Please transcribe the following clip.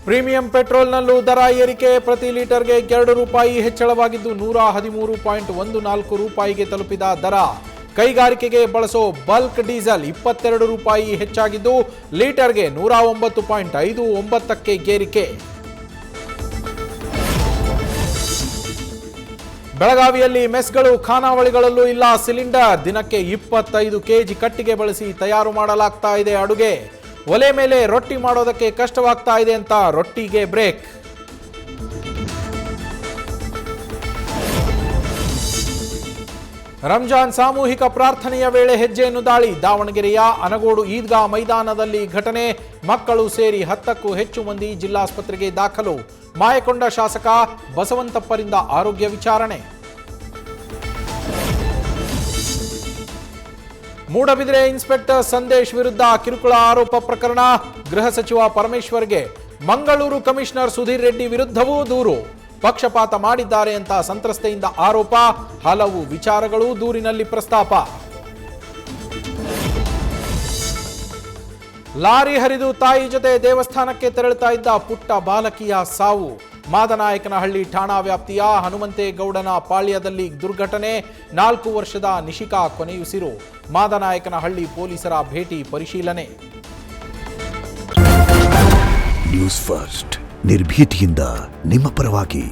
Premium ಪೆಟ್ರೋಲ್ನಲ್ಲೂ ದರ ಏರಿಕೆ. ಪ್ರತಿ ಲೀಟರ್ಗೆ 2 ರೂಪಾಯಿ ಹೆಚ್ಚಳವಾಗಿದ್ದು 113.14 ರೂಪಾಯಿಗೆ ತಲುಪಿದ ದರ. ಕೈಗಾರಿಕೆಗೆ ಬಳಸೋ ಬಲ್ಕ್ ಡೀಸೆಲ್ 22 ರೂಪಾಯಿ ಹೆಚ್ಚಾಗಿದ್ದು ಲೀಟರ್ಗೆ 109.59ಕ್ಕೆ ಏರಿಕೆ. ಬೆಳಗಾವಿಯಲ್ಲಿ ಮೆಸ್ಗಳು ಖಾನಾವಳಿಗಳಲ್ಲೂ ಇಲ್ಲ ಸಿಲಿಂಡರ್. ದಿನಕ್ಕೆ 25 ಕೆಜಿ ಕಟ್ಟಿಗೆ ಬಳಸಿ ತಯಾರು ಮಾಡಲಾಗ್ತಾ ಇದೆ ಅಡುಗೆ. ಒಲೆ ಮೇಲೆ ರೊಟ್ಟಿ ಮಾಡೋದಕ್ಕೆ ಕಷ್ಟವಾಗ್ತಾ ಇದೆ ಅಂತ ರೊಟ್ಟಿಗೆ ಬ್ರೇಕ್. ರಂಜಾನ್ ಸಾಮೂಹಿಕ ಪ್ರಾರ್ಥನೆಯ ವೇಳೆ ಹೆಜ್ಜೆಯನ್ನು ದಾಳಿ. ದಾವಣಗೆರೆಯ ಅನಗೋಡು ಈದ್ಗಾ ಮೈದಾನದಲ್ಲಿ ಘಟನೆ. ಮಕ್ಕಳು ಸೇರಿ 10ಕ್ಕೂ ಹೆಚ್ಚು ಮಂದಿ ಜಿಲ್ಲಾಸ್ಪತ್ರೆಗೆ ದಾಖಲು. ಮಾಯಕೊಂಡ ಶಾಸಕ ಬಸವಂತಪ್ಪರಿಂದ ಆರೋಗ್ಯ ವಿಚಾರಣೆ. ಮೂಡಬಿದಿರೆ ಇನ್ಸ್ಪೆಕ್ಟರ್ ಸಂದೇಶ್ ವಿರುದ್ಧ ಕಿರುಕುಳ ಆರೋಪ ಪ್ರಕರಣ. ಗೃಹ ಸಚಿವ ಪರಮೇಶ್ವರ್ಗೆ ಮಂಗಳೂರು ಕಮಿಷನರ್ ಸುಧೀರ್ ರೆಡ್ಡಿ ವಿರುದ್ಧವೂ ದೂರು. ಪಕ್ಷಪಾತ ಮಾಡಿದ್ದಾರೆ ಅಂತ ಸಂತ್ರಸ್ತೆಯಿಂದ ಆರೋಪ. ಹಲವು ವಿಚಾರಗಳು ದೂರಿನಲ್ಲಿ ಪ್ರಸ್ತಾಪ. ಲಾರಿ ಹರಿದು ತಾಯಿ ಜೊತೆ ದೇವಸ್ಥಾನಕ್ಕೆ ತೆರಳುತ್ತಾ ಇದ್ದ ಪುಟ್ಟ ಬಾಲಕಿಯ ಸಾವು. ಮಾದನಾಯಕನಹಳ್ಳಿ ಠಾಣಾ ವ್ಯಾಪ್ತಿಯ ಹನುಮಂತೇಗೌಡನ ಪಾಳ್ಯದಲ್ಲಿ ದುರ್ಘಟನೆ. 4 ವರ್ಷದ ನಿಶಿಕಾ ಕೊನೆಯುಸಿರು. ಮಾದನಾಯಕನಹಳ್ಳಿ ಪೊಲೀಸರ ಭೇಟಿ ಪರಿಶೀಲನೆ. ನ್ಯೂಸ್ ಫಸ್ಟ್ ನಿರ್ಭೀತಿಯಿಂದ ನಿಮ್ಮ ಪರವಾಗಿ.